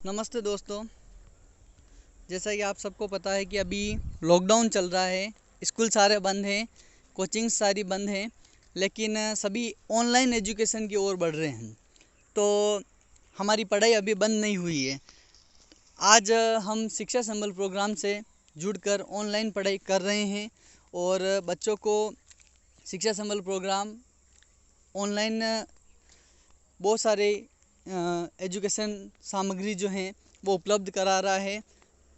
नमस्ते दोस्तों। जैसा कि आप सबको पता है कि अभी लॉकडाउन चल रहा है, स्कूल सारे बंद हैं, कोचिंग सारी बंद हैं, लेकिन सभी ऑनलाइन एजुकेशन की ओर बढ़ रहे हैं। तो हमारी पढ़ाई अभी बंद नहीं हुई है। आज हम शिक्षा संबल प्रोग्राम से जुड़कर ऑनलाइन पढ़ाई कर रहे हैं और बच्चों को शिक्षा संबल प्रोग्राम ऑनलाइन बहुत सारे एजुकेशन सामग्री जो हैं वो उपलब्ध करा रहा है,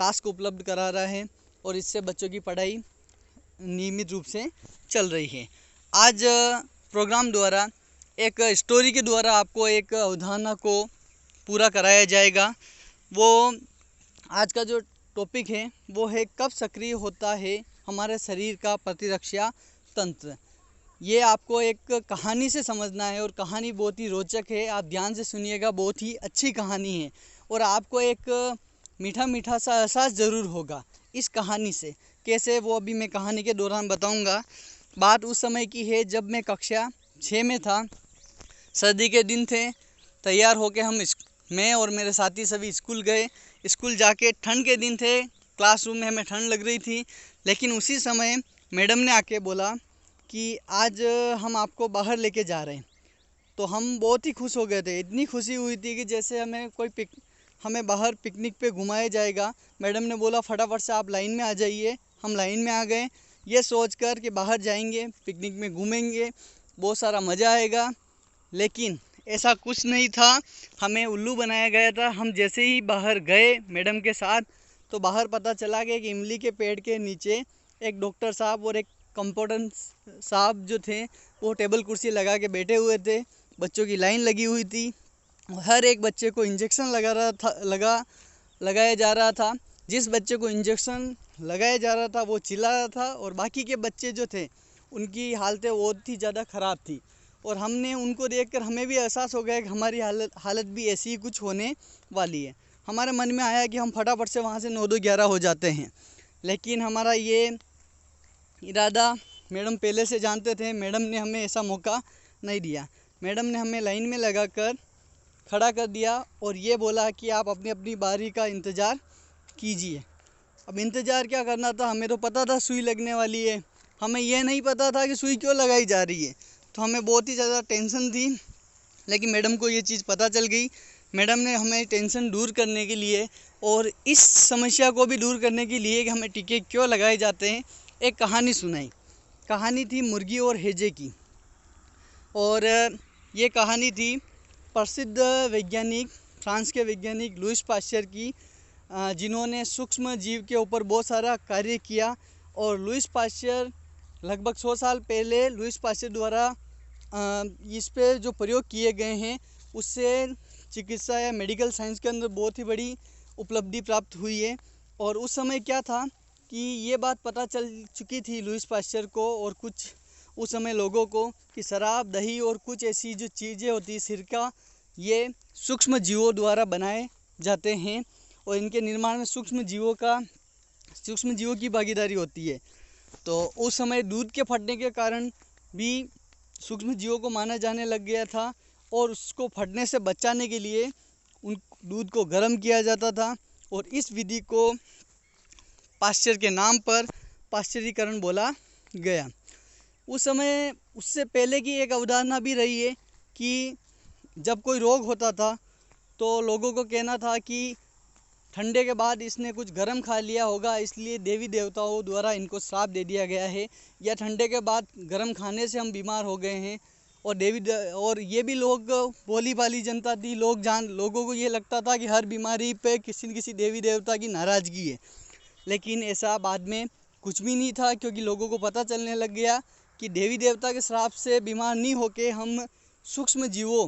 टास्क उपलब्ध करा रहा है और इससे बच्चों की पढ़ाई नियमित रूप से चल रही है। आज प्रोग्राम द्वारा एक स्टोरी के द्वारा आपको एक अवधारणा को पूरा कराया जाएगा। वो आज का जो टॉपिक है वो है कब सक्रिय होता है हमारे शरीर का प्रतिरक्षा तंत्र। ये आपको एक कहानी से समझना है और कहानी बहुत ही रोचक है। आप ध्यान से सुनिएगा, बहुत ही अच्छी कहानी है और आपको एक मीठा मीठा सा एहसास ज़रूर होगा इस कहानी से। कैसे, वो अभी मैं कहानी के दौरान बताऊंगा। बात उस समय की है जब मैं कक्षा 6 में था। सर्दी के दिन थे। तैयार होके मैं और मेरे साथी सभी स्कूल गए। स्कूल जाके ठंड के दिन थे, क्लासरूम में हमें ठंड लग रही थी, लेकिन उसी समय मैडम ने आके बोला कि आज हम आपको बाहर लेके जा रहे हैं। तो हम बहुत ही खुश हो गए थे। इतनी खुशी हुई थी कि जैसे हमें बाहर पिकनिक पे घुमाया जाएगा। मैडम ने बोला फटाफट से आप लाइन में आ जाइए। हम लाइन में आ गए, ये सोचकर कि बाहर जाएंगे, पिकनिक में घूमेंगे, बहुत सारा मज़ा आएगा। लेकिन ऐसा कुछ नहीं था, हमें उल्लू बनाया गया था। हम जैसे ही बाहर गए मैडम के साथ, तो बाहर पता चला कि इमली के पेड़ के नीचे एक डॉक्टर साहब और एक कंपाउंडर साहब जो थे वो टेबल कुर्सी लगा के बैठे हुए थे। बच्चों की लाइन लगी हुई थी। हर एक बच्चे को इंजेक्शन लगाया जा रहा था। जिस बच्चे को इंजेक्शन लगाया जा रहा था वो चिल्ला रहा था और बाकी के बच्चे जो थे उनकी हालतें बहुत ही ज़्यादा ख़राब थी। और हमने उनको देखकर हमें भी एहसास हो गया कि हमारी हालत भी ऐसी ही कुछ होने वाली है। हमारे मन में आया कि हम फटाफट से वहाँ से 9-2-11 हो जाते हैं। लेकिन हमारा ये इरादा मैडम पहले से जानते थे। मैडम ने हमें ऐसा मौका नहीं दिया। मैडम ने हमें लाइन में लगाकर खड़ा कर दिया और ये बोला कि आप अपनी अपनी बारी का इंतज़ार कीजिए। अब इंतज़ार क्या करना था, हमें तो पता था सुई लगने वाली है। हमें यह नहीं पता था कि सुई क्यों लगाई जा रही है। तो हमें बहुत ही ज़्यादा टेंशन थी, लेकिन मैडम को ये चीज़ पता चल गई। मैडम ने हमें टेंशन दूर करने के लिए और इस समस्या को भी दूर करने के लिए कि हमें टीके क्यों लगाए जाते हैं, एक कहानी सुनाई। कहानी थी मुर्गी और हैजे की। और ये कहानी थी प्रसिद्ध वैज्ञानिक, फ्रांस के वैज्ञानिक लुईस पाश्चर की, जिन्होंने सूक्ष्म जीव के ऊपर बहुत सारा कार्य किया। और लुईस पाश्चर लगभग 100 साल पहले लुईस पाश्चर द्वारा इस पे जो प्रयोग किए गए हैं उससे चिकित्सा या मेडिकल साइंस के अंदर बहुत ही बड़ी उपलब्धि प्राप्त हुई है। और उस समय क्या था कि ये बात पता चल चुकी थी लुईस पाश्चर को और कुछ उस समय लोगों को कि शराब, दही और कुछ ऐसी जो चीज़ें होती है, सिरका, ये सूक्ष्म जीवों द्वारा बनाए जाते हैं और इनके निर्माण में सूक्ष्म जीवों की भागीदारी होती है। तो उस समय दूध के फटने के कारण भी सूक्ष्म जीवों को माना जाने लग गया था और उसको फटने से बचाने के लिए उन दूध को गर्म किया जाता था और इस विधि को पाश्चर के नाम पर पाश्चरीकरण बोला गया। उस समय उससे पहले की एक अवधारणा भी रही है कि जब कोई रोग होता था तो लोगों को कहना था कि ठंडे के बाद इसने कुछ गर्म खा लिया होगा, इसलिए देवी देवताओं द्वारा इनको श्राप दे दिया गया है, या ठंडे के बाद गर्म खाने से हम बीमार हो गए हैं। और ये भी लोग, भोली भाली जनता थी, लोगों को ये लगता था कि हर बीमारी पे किसी न किसी देवी देवता की नाराज़गी है। लेकिन ऐसा बाद में कुछ भी नहीं था, क्योंकि लोगों को पता चलने लग गया कि देवी देवता के श्राप से बीमार नहीं होके हम सूक्ष्म जीवों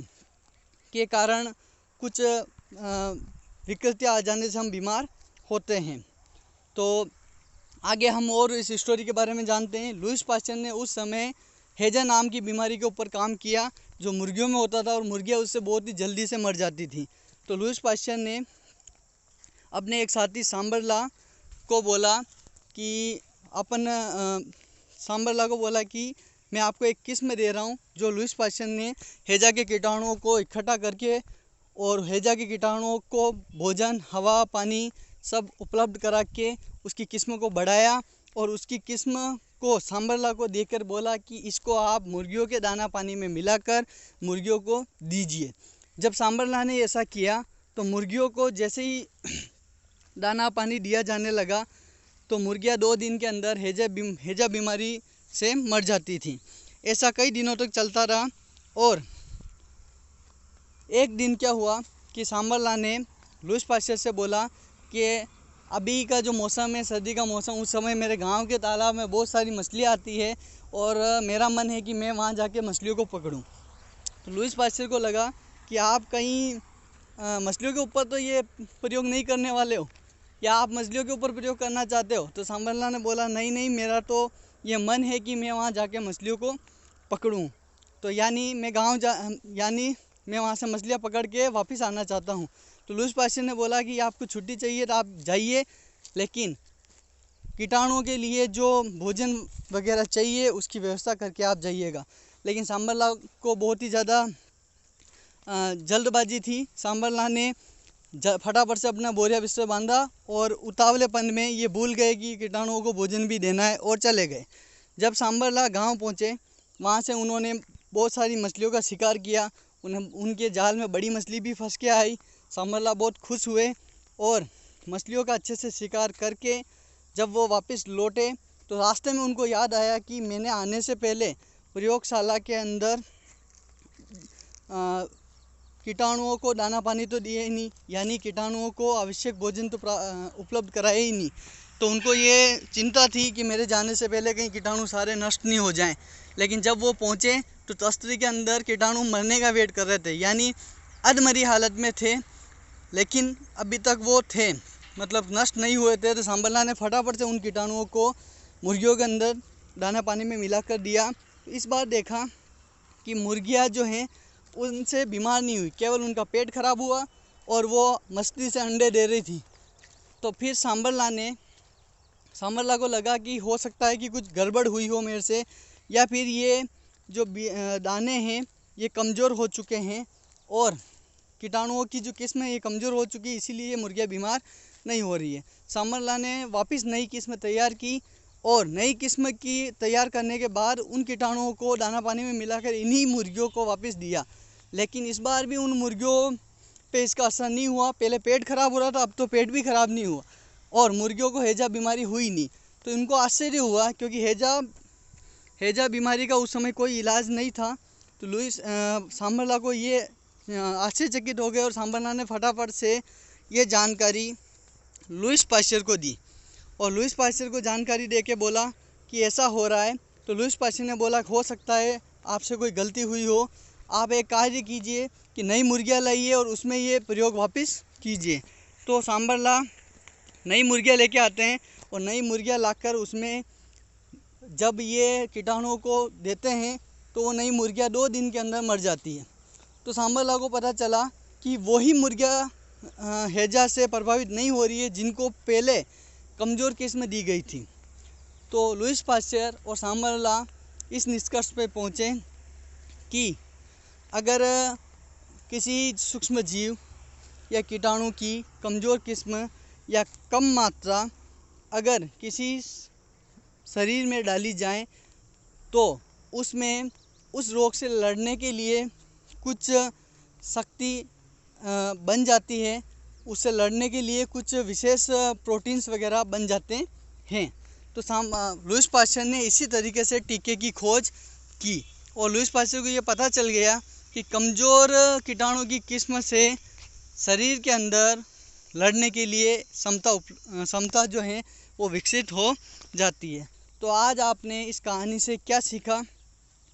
के कारण कुछ विकृतियाँ आ जाने से हम बीमार होते हैं। तो आगे हम और इस स्टोरी के बारे में जानते हैं। लुईस पाश्चर ने उस समय हैजा नाम की बीमारी के ऊपर काम किया जो मुर्गियों में होता था और मुर्गियाँ उससे बहुत ही जल्दी से मर जाती थी। तो लुईस पाश्चर ने अपने एक साथी सांबरला को बोला कि सांबरला को बोला कि मैं आपको एक किस्म दे रहा हूँ जो लुईस पाश्चर ने हैजा के कीटाणुओं को इकट्ठा करके और हैजा के कीटाणुओं को भोजन, हवा, पानी सब उपलब्ध करा के उसकी किस्म को बढ़ाया और उसकी किस्म को सांबरला को देकर बोला कि इसको आप मुर्गियों के दाना पानी में मिलाकर मुर्गियों को दीजिए। जब सांबरला ने ऐसा किया तो मुर्गियों को जैसे ही दाना पानी दिया जाने लगा तो मुर्गियां 2 दिन के अंदर हैजा बीमारी से मर जाती थी। ऐसा कई दिनों तक चलता रहा और एक दिन क्या हुआ कि सांबरला ने लुईस पास्चर से बोला कि अभी का जो मौसम है, सर्दी का मौसम, उस समय मेरे गांव के तालाब में बहुत सारी मछलियाँ आती है और मेरा मन है कि मैं वहाँ जाके मछलियों को पकड़ूं। तो लुईस पास्चर को लगा कि आप कहीं मछलियों के ऊपर तो ये प्रयोग नहीं करने वाले हो, या आप मछलियों के ऊपर प्रयोग करना चाहते हो? तो सांबरला ने बोला नहीं नहीं, मेरा तो ये मन है कि मैं वहाँ जाके मछलियों को पकड़ूं। तो यानी मैं वहाँ से मछलियाँ पकड़ के वापस आना चाहता हूँ। तो लुईस पास्चर ने बोला कि आपको छुट्टी चाहिए तो आप जाइए, लेकिन कीटाणुओं के लिए जो भोजन वगैरह चाहिए उसकी व्यवस्था करके आप जाइएगा। लेकिन सांबरला को बहुत ही ज़्यादा जल्दबाजी थी। सांबरला ने फटाफट से अपना बोरिया बिस्तर बांधा और उतावलेपन में ये भूल गए कि कीटाणुओं को भोजन भी देना है और चले गए। जब सांबरला गांव पहुँचे, वहाँ से उन्होंने बहुत सारी मछलियों का शिकार किया। उनके जाल में बड़ी मछली भी फंस के आई। सांबरला बहुत खुश हुए और मछलियों का अच्छे से शिकार करके जब वो वापस लौटे तो रास्ते में उनको याद आया कि मैंने आने से पहले प्रयोगशाला के अंदर कीटाणुओं को दाना पानी तो दिए ही नहीं, यानी कीटाणुओं को आवश्यक भोजन तो उपलब्ध कराए ही नहीं। तो उनको ये चिंता थी कि मेरे जाने से पहले कहीं कीटाणु सारे नष्ट नहीं हो जाएं। लेकिन जब वो पहुँचे तो तस्तरी के अंदर कीटाणु मरने का वेट कर रहे थे, यानी अधमरी हालत में थे, लेकिन अभी तक वो थे, मतलब नष्ट नहीं हुए थे। तो सांबरला ने फटाफट से उन कीटाणुओं को मुर्गियों के अंदर दाना पानी में मिला कर दिया। इस बार देखा कि मुर्गियाँ जो हैं उनसे बीमार नहीं हुई, केवल उनका पेट खराब हुआ और वो मस्ती से अंडे दे रही थी। तो फिर सांबरला को लगा कि हो सकता है कि कुछ गड़बड़ हुई हो मेरे से, या फिर ये जो दाने हैं ये कमज़ोर हो चुके हैं और कीटाणुओं की जो किस्म है ये कमज़ोर हो चुकी है, इसीलिए ये मुर्गियाँ बीमार नहीं हो रही है। सांबरला ने वापस नई किस्म तैयार की और नई किस्म की तैयार करने के बाद उन कीटाणुओं को दाना पानी में मिलाकर इन्हीं मुर्गियों को वापस दिया। लेकिन इस बार भी उन मुर्गियों पे इसका असर नहीं हुआ। पहले पेट खराब हो रहा था, अब तो पेट भी खराब नहीं हुआ और मुर्गियों को हैजा बीमारी हुई नहीं। तो इनको आश्चर्य हुआ क्योंकि हैजा बीमारी का उस समय कोई इलाज नहीं था। तो सांबरला को ये आश्चर्यचकित हो गए और सांबरला ने फटाफट से ये जानकारी लुईस पास्चर को दी और लुईस पास्चर को जानकारी दे के बोला कि ऐसा हो रहा है। तो लुईस पास्चर ने बोला हो सकता है आपसे कोई गलती हुई हो, आप एक कार्य कीजिए कि नई मुर्गियाँ लाइए और उसमें ये प्रयोग वापस कीजिए। तो सांबरला नई मुर्गियाँ लेके आते हैं और नई मुर्गियाँ लाकर उसमें जब ये कीटाणुओं को देते हैं तो वो नई मुर्गियाँ 2 दिन के अंदर मर जाती है। तो सांबरला को पता चला कि वही मुर्गियाँ हैजा से प्रभावित नहीं हो रही है जिनको पहले कमज़ोर किस्म दी गई थी। तो लुईस पास्चर और सांबरला इस निष्कर्ष पे पहुँचे कि अगर किसी सूक्ष्म जीव या कीटाणु की कमज़ोर किस्म या कम मात्रा अगर किसी शरीर में डाली जाए तो उसमें उस रोग से लड़ने के लिए कुछ शक्ति बन जाती है, उससे लड़ने के लिए कुछ विशेष प्रोटीन्स वगैरह बन जाते हैं। तो लुईस पास्चर ने इसी तरीके से टीके की खोज की और लुईस पास्चर को ये पता चल गया कि कमज़ोर कीटाणु की किस्म से शरीर के अंदर लड़ने के लिए क्षमता जो है वो विकसित हो जाती है। तो आज आपने इस कहानी से क्या सीखा?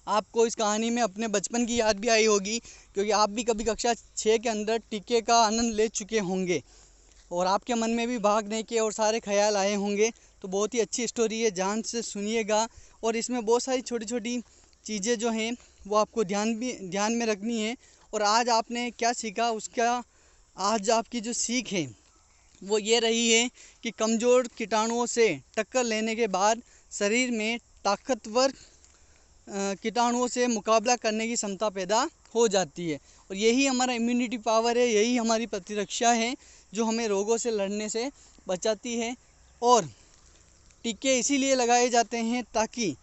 आपको इस कहानी में अपने बचपन की याद भी आई होगी, क्योंकि आप भी कभी कक्षा 6 के अंदर टीके का आनंद ले चुके होंगे और आपके मन में भी भागने के और सारे ख्याल आए होंगे। तो बहुत ही अच्छी स्टोरी है, ध्यान से सुनिएगा और इसमें बहुत सारी छोटी छोटी चीज़ें जो हैं वो आपको ध्यान में रखनी है। और आज आपने क्या सीखा, उसका आज आपकी जो सीख है वो ये रही है कि कमज़ोर कीटाणुओं से टक्कर लेने के बाद शरीर में ताकतवर कीटाणुओं से मुकाबला करने की क्षमता पैदा हो जाती है। और यही हमारा इम्यूनिटी पावर है, यही हमारी प्रतिरक्षा है जो हमें रोगों से लड़ने से बचाती है। और टीके इसीलिए लगाए जाते हैं ताकि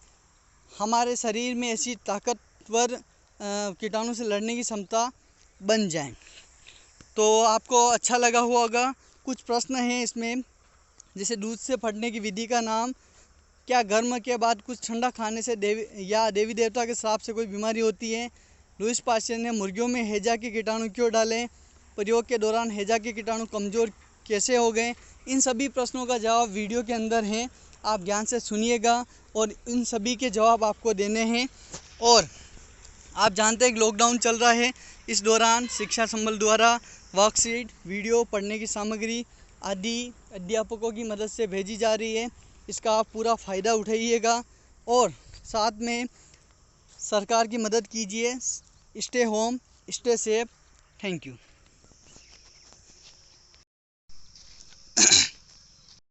हमारे शरीर में ऐसी ताकतवर कीटाणु से लड़ने की क्षमता बन जाए। तो आपको अच्छा लगा होगा। कुछ प्रश्न हैं इसमें, जैसे दूध से फटने की विधि का नाम, क्या गर्म के बाद कुछ ठंडा खाने से देवी देवता के श्राप से कोई बीमारी होती है, लुईस पास्चर ने मुर्गियों में हैजा के कीटाणु क्यों डाले, प्रयोग के दौरान हैजा के कीटाणु कमज़ोर कैसे हो गए। इन सभी प्रश्नों का जवाब वीडियो के अंदर है, आप ध्यान से सुनिएगा और इन सभी के जवाब आपको देने हैं। और आप जानते हैं कि लॉकडाउन चल रहा है, इस दौरान शिक्षा संबल द्वारा वर्कशीट, वीडियो, पढ़ने की सामग्री आदि अध्यापकों की मदद से भेजी जा रही है। इसका आप पूरा फ़ायदा उठाइएगा और साथ में सरकार की मदद कीजिए। Stay home, stay safe. Thank you.